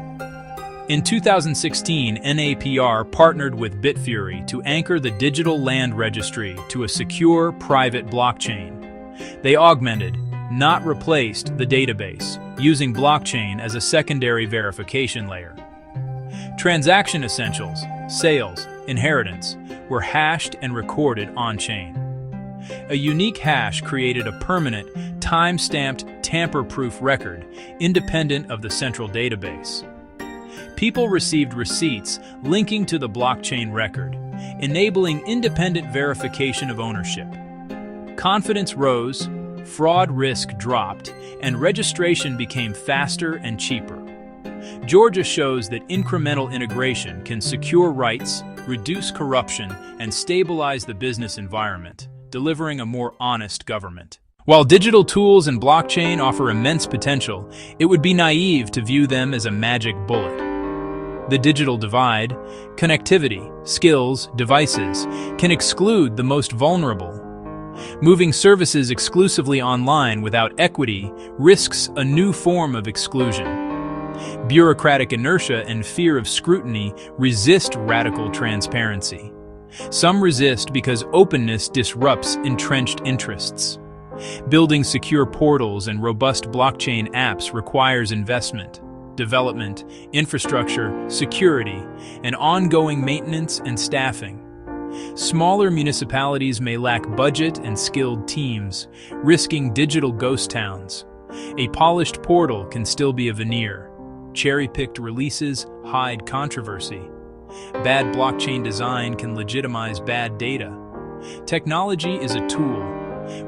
In 2016, NAPR partnered with Bitfury to anchor the digital land registry to a secure, private blockchain. They augmented, not replaced, the database, using blockchain as a secondary verification layer. Transaction essentials, sales, inheritance, were hashed and recorded on-chain. A unique hash created a permanent, time-stamped, tamper-proof record, independent of the central database. People received receipts linking to the blockchain record, enabling independent verification of ownership. Confidence rose, fraud risk dropped, and registration became faster and cheaper. Georgia shows that incremental integration can secure rights, reduce corruption, and stabilize the business environment, delivering a more honest government. While digital tools and blockchain offer immense potential, it would be naive to view them as a magic bullet. The digital divide, connectivity, skills, devices, can exclude the most vulnerable. Moving services exclusively online without equity risks a new form of exclusion. Bureaucratic inertia and fear of scrutiny resist radical transparency. Some resist because openness disrupts entrenched interests. Building secure portals and robust blockchain apps requires investment, development, infrastructure, security, and ongoing maintenance and staffing. Smaller municipalities may lack budget and skilled teams, risking digital ghost towns. A polished portal can still be a veneer. Cherry-picked releases hide controversy. Bad blockchain design can legitimize bad data. Technology is a tool.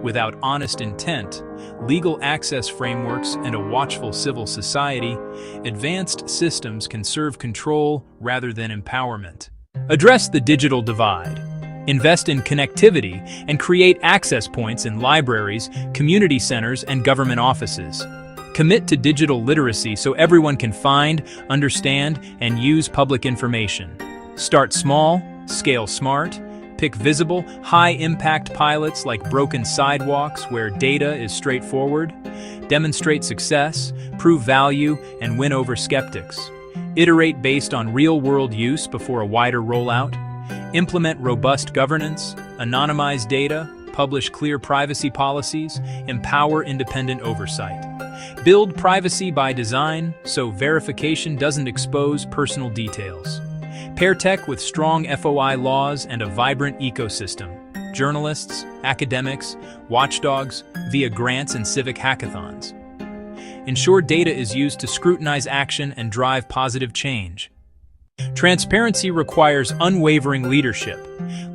Without honest intent, legal access frameworks, and a watchful civil society, advanced systems can serve control rather than empowerment. Address the digital divide. Invest in connectivity and create access points in libraries, community centers, and government offices. Commit to digital literacy so everyone can find, understand, and use public information. Start small, scale smart, pick visible, high-impact pilots like broken sidewalks where data is straightforward. Demonstrate success, prove value, and win over skeptics. Iterate based on real-world use before a wider rollout. Implement robust governance, anonymize data, publish clear privacy policies, empower independent oversight. Build privacy by design so verification doesn't expose personal details. Pair tech with strong FOI laws and a vibrant ecosystem. Journalists, academics, watchdogs, via grants and civic hackathons. Ensure data is used to scrutinize action and drive positive change. Transparency requires unwavering leadership.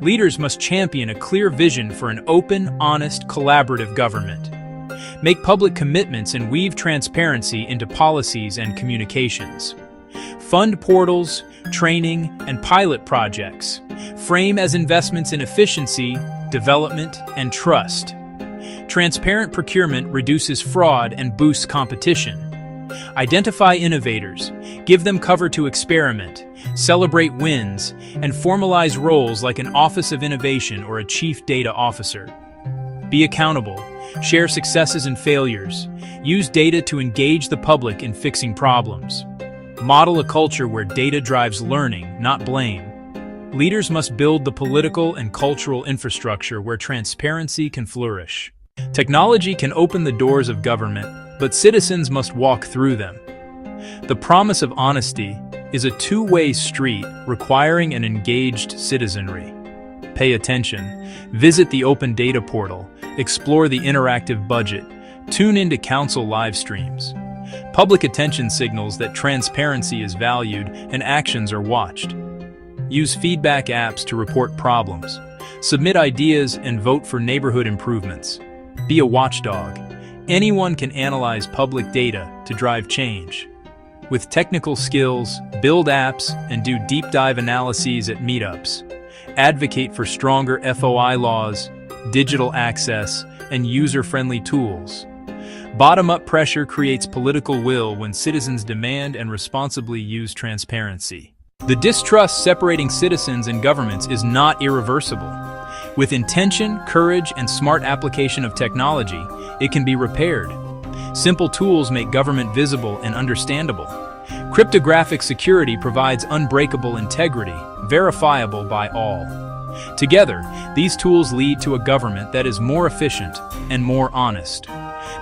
Leaders must champion a clear vision for an open, honest, collaborative government. Make public commitments and weave transparency into policies and communications. Fund portals, training, and pilot projects. Frame as investments in efficiency, development, and trust. Transparent procurement reduces fraud and boosts competition. Identify innovators, give them cover to experiment, celebrate wins, and formalize roles like an Office of Innovation or a Chief Data Officer. Be accountable, share successes and failures, use data to engage the public in fixing problems. Model a culture where data drives learning, not blame. Leaders must build the political and cultural infrastructure where transparency can flourish. Technology can open the doors of government, but citizens must walk through them. The promise of honesty is a two-way street requiring an engaged citizenry. Pay attention, visit the Open Data Portal, explore the interactive budget, tune into council live streams. Public attention signals that transparency is valued and actions are watched. Use feedback apps to report problems. Submit ideas and vote for neighborhood improvements. Be a watchdog. Anyone can analyze public data to drive change. With technical skills, build apps and do deep dive analyses at meetups. Advocate for stronger FOI laws, digital access, and user-friendly tools. Bottom-up pressure creates political will when citizens demand and responsibly use transparency. The distrust separating citizens and governments is not irreversible. With intention, courage, and smart application of technology, it can be repaired. Simple tools make government visible and understandable. Cryptographic security provides unbreakable integrity, verifiable by all. Together, these tools lead to a government that is more efficient and more honest.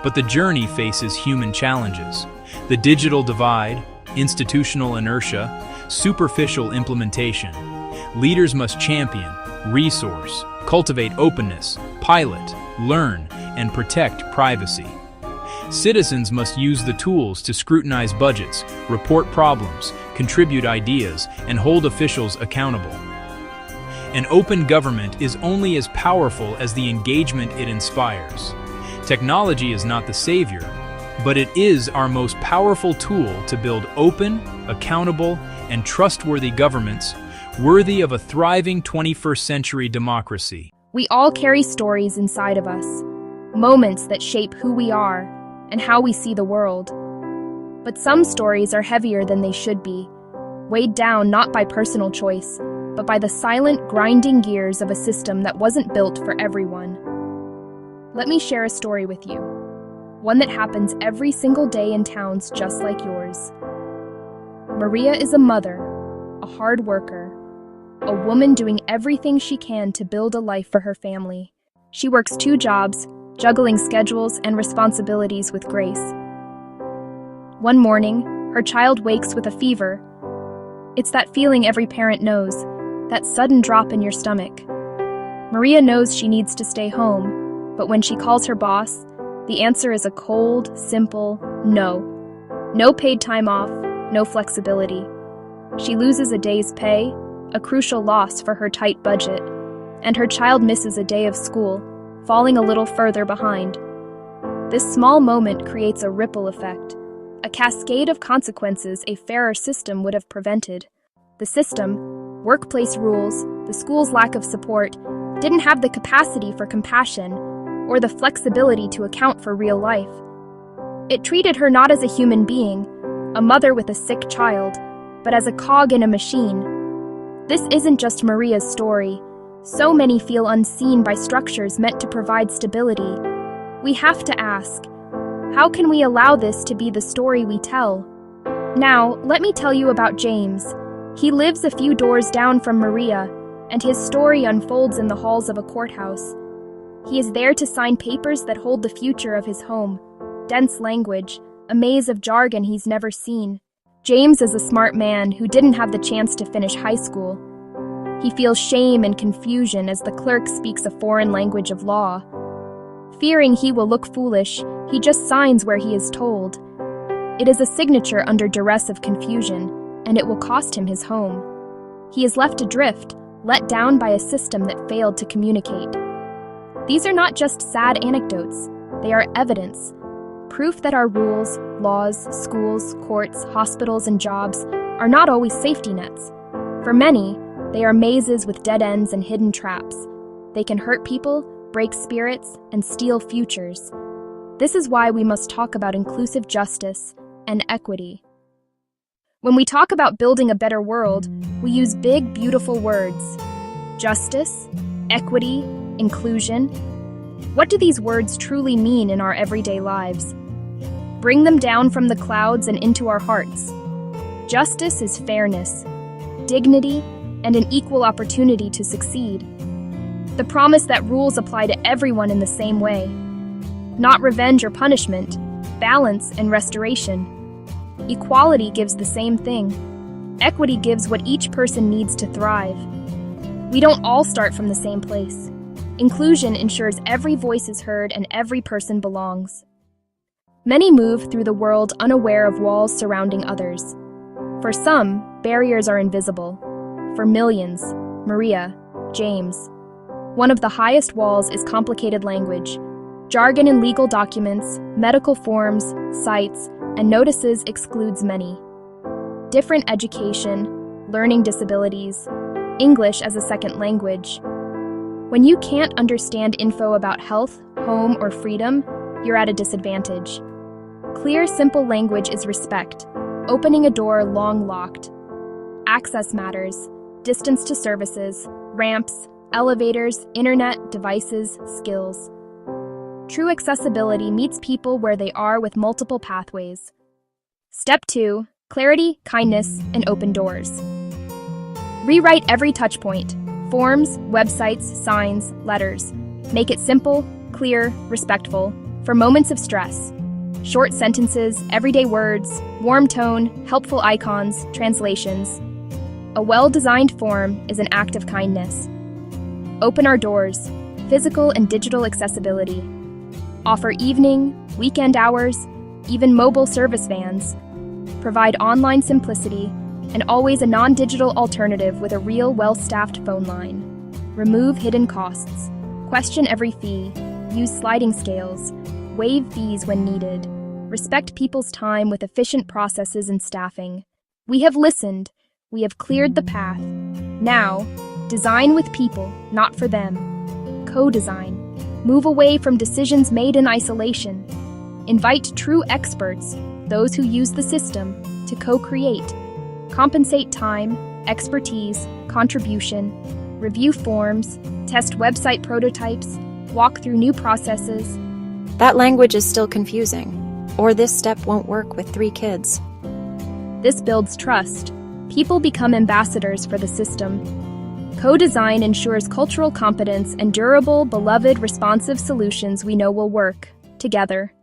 But the journey faces human challenges. The digital divide, institutional inertia, superficial implementation. Leaders must champion, resource, cultivate openness, pilot, learn, and protect privacy. Citizens must use the tools to scrutinize budgets, report problems, contribute ideas, and hold officials accountable. An open government is only as powerful as the engagement it inspires. Technology is not the savior, but it is our most powerful tool to build open, accountable, and trustworthy governments worthy of a thriving 21st century democracy. We all carry stories inside of us, moments that shape who we are and how we see the world. But some stories are heavier than they should be, weighed down not by personal choice, but by the silent, grinding gears of a system that wasn't built for everyone. Let me share a story with you, one that happens every single day in towns just like yours. Maria is a mother, a hard worker, a woman doing everything she can to build a life for her family. She works 2 jobs, juggling schedules and responsibilities with grace. One morning, her child wakes with a fever. It's that feeling every parent knows, that sudden drop in your stomach. Maria knows she needs to stay home, but when she calls her boss, the answer is a cold, simple no. No paid time off, no flexibility. She loses a day's pay, a crucial loss for her tight budget, and her child misses a day of school, falling a little further behind. This small moment creates a ripple effect, a cascade of consequences a fairer system would have prevented. The system, workplace rules, the school's lack of support, didn't have the capacity for compassion or the flexibility to account for real life. It treated her not as a human being, a mother with a sick child, but as a cog in a machine. This isn't just Maria's story. So many feel unseen by structures meant to provide stability. We have to ask, how can we allow this to be the story we tell? Now, let me tell you about James. He lives a few doors down from Maria, and his story unfolds in the halls of a courthouse. He is there to sign papers that hold the future of his home. Dense language, a maze of jargon he's never seen. James is a smart man who didn't have the chance to finish high school. He feels shame and confusion as the clerk speaks a foreign language of law. Fearing he will look foolish, he just signs where he is told. It is a signature under duress of confusion, and it will cost him his home. He is left adrift, let down by a system that failed to communicate. These are not just sad anecdotes, they are evidence. Proof that our rules, laws, schools, courts, hospitals, and jobs are not always safety nets. For many, they are mazes with dead ends and hidden traps. They can hurt people, break spirits, and steal futures. This is why we must talk about inclusive justice and equity. When we talk about building a better world, we use big, beautiful words. Justice, equity, inclusion. What do these words truly mean in our everyday lives? Bring them down from the clouds and into our hearts. Justice is fairness, dignity, and an equal opportunity to succeed. The promise that rules apply to everyone in the same way. Not revenge or punishment, balance and restoration. Equality gives the same thing. Equity gives what each person needs to thrive. We don't all start from the same place. Inclusion ensures every voice is heard and every person belongs. Many move through the world unaware of walls surrounding others. For some, barriers are invisible. For millions, Maria, James. One of the highest walls is complicated language. Jargon in legal documents, medical forms, sites, and notices excludes many. Different education, learning disabilities, English as a second language. When you can't understand info about health, home, or freedom, you're at a disadvantage. Clear, simple language is respect, opening a door long locked. Access matters, distance to services, ramps, elevators, internet, devices, skills. True accessibility meets people where they are with multiple pathways. Step 2, clarity, kindness, and open doors. Rewrite every touchpoint, forms, websites, signs, letters. Make it simple, clear, respectful, for moments of stress. Short sentences, everyday words, warm tone, helpful icons, translations. A well-designed form is an act of kindness. Open our doors, physical and digital accessibility. Offer evening, weekend hours, even mobile service vans. Provide online simplicity, and always a non-digital alternative with a real, well-staffed phone line. Remove hidden costs. Question every fee. Use sliding scales. Waive fees when needed. Respect people's time with efficient processes and staffing. We have listened. We have cleared the path. Now, design with people, not for them. Co-design. Move away from decisions made in isolation. Invite true experts, those who use the system, to co-create. Compensate time, expertise, contribution. Review forms, test website prototypes, walk through new processes. That language is still confusing, or this step won't work with 3 kids. This builds trust. People become ambassadors for the system. Co-design ensures cultural competence and durable, beloved, responsive solutions we know will work, together.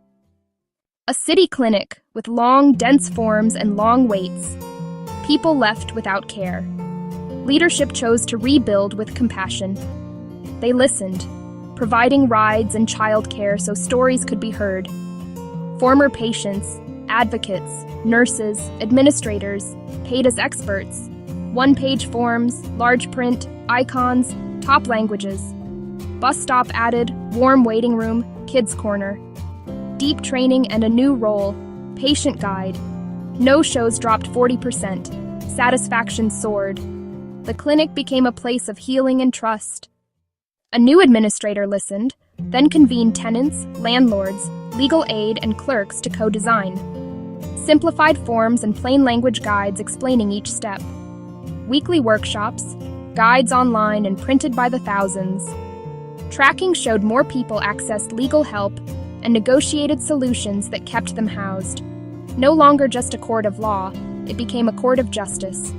A city clinic with long, dense forms and long waits. People left without care. Leadership chose to rebuild with compassion. They listened, providing rides and childcare so stories could be heard. Former patients, advocates, nurses, administrators, paid as experts. One-page forms, large print, icons, top languages. Bus stop added, warm waiting room, kids corner. Deep training and a new role, patient guide. No-shows dropped 40%. Satisfaction soared. The clinic became a place of healing and trust. A new administrator listened, then convened tenants, landlords, legal aid, and clerks to co-design. Simplified forms and plain language guides explaining each step. Weekly workshops, guides online and printed by the thousands. Tracking showed more people accessed legal help and negotiated solutions that kept them housed. No longer just a court of law, it became a court of justice.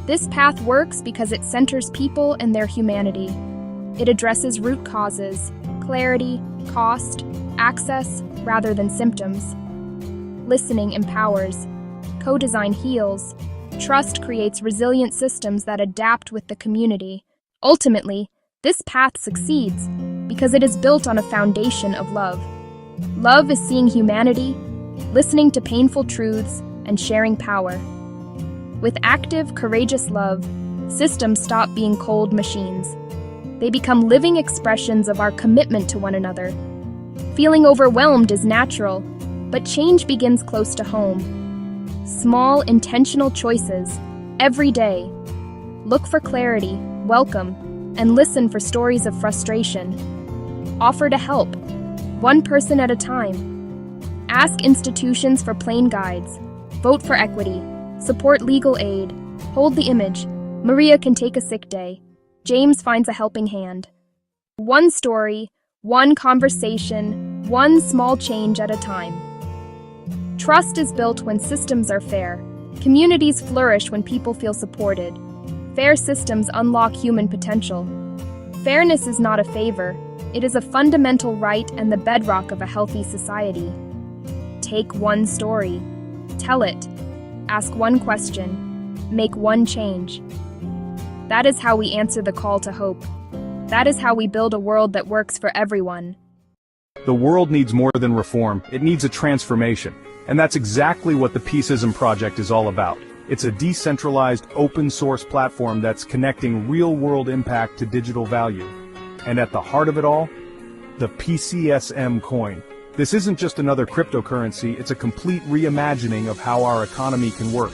This path works because it centers people and their humanity. It addresses root causes, clarity, cost, access, rather than symptoms. Listening empowers. Co-design heals. Trust creates resilient systems that adapt with the community. Ultimately, this path succeeds because it is built on a foundation of love. Love is seeing humanity, listening to painful truths, and sharing power. With active, courageous love, systems stop being cold machines. They become living expressions of our commitment to one another. Feeling overwhelmed is natural, but change begins close to home. Small, intentional choices, every day. Look for clarity, welcome, and listen for stories of frustration. Offer to help, one person at a time. Ask institutions for plain guides. Vote for equity. Support legal aid. Hold the image. Maria can take a sick day. James finds a helping hand. One story, one conversation, one small change at a time. Trust is built when systems are fair. Communities flourish when people feel supported. Fair systems unlock human potential. Fairness is not a favor. It is a fundamental right and the bedrock of a healthy society. Take one story. Tell it. Ask one question. Make one change. That is how we answer the call to hope. That is how we build a world that works for everyone. The world needs more than reform, it needs a transformation. And that's exactly what the Peaceism Project is all about. It's a decentralized, open-source platform that's connecting real-world impact to digital value. And at the heart of it all, the PCSM coin. This isn't just another cryptocurrency, it's a complete reimagining of how our economy can work.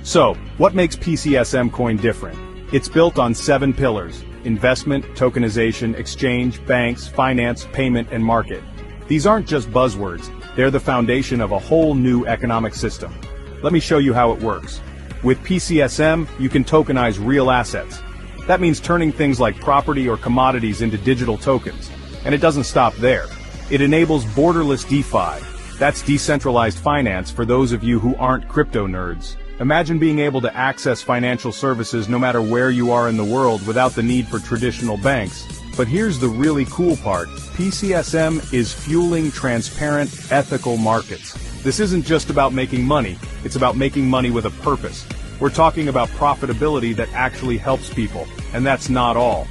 So, what makes PCSM coin different? It's built on 7 pillars: investment, tokenization, exchange, banks, finance, payment, and market. These aren't just buzzwords, they're the foundation of a whole new economic system. Let me show you how it works. With PCSM, you can tokenize real assets. That means turning things like property or commodities into digital tokens. And it doesn't stop there. It enables borderless DeFi. That's decentralized finance for those of you who aren't crypto nerds. Imagine being able to access financial services no matter where you are in the world without the need for traditional banks. But here's the really cool part. PCSM is fueling transparent, ethical markets. This isn't just about making money, it's about making money with a purpose. We're talking about profitability that actually helps people, and that's not all.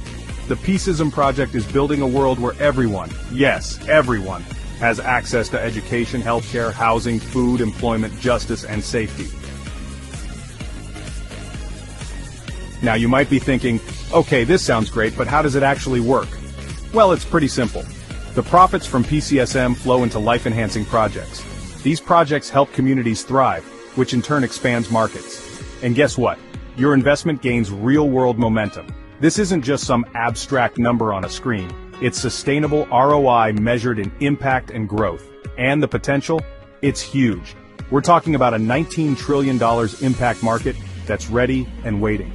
The Peaceism Project is building a world where everyone, yes, everyone, has access to education, healthcare, housing, food, employment, justice, and safety. Now you might be thinking, okay, this sounds great, but how does it actually work? Well, it's pretty simple. The profits from PCSM flow into life-enhancing projects. These projects help communities thrive, which in turn expands markets. And guess what? Your investment gains real-world momentum. This isn't just some abstract number on a screen. It's sustainable ROI measured in impact and growth. And the potential? It's huge. We're talking about a $19 trillion impact market that's ready and waiting.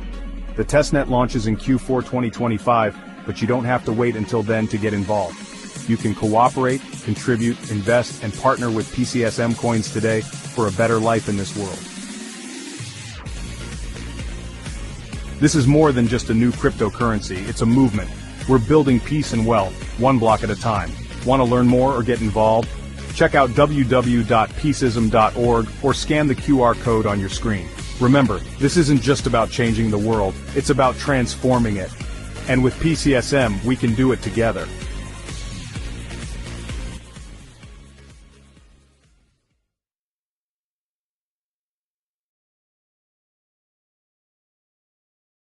The testnet launches in Q4 2025, but you don't have to wait until then to get involved. You can cooperate, contribute, invest, and partner with PCSM coins today for a better life in this world. This is more than just a new cryptocurrency, it's a movement. We're building peace and wealth, one block at a time. Want to learn more or get involved? Check out www.peaceism.org or scan the QR code on your screen. Remember, this isn't just about changing the world, it's about transforming it. And with PCSM, we can do it together.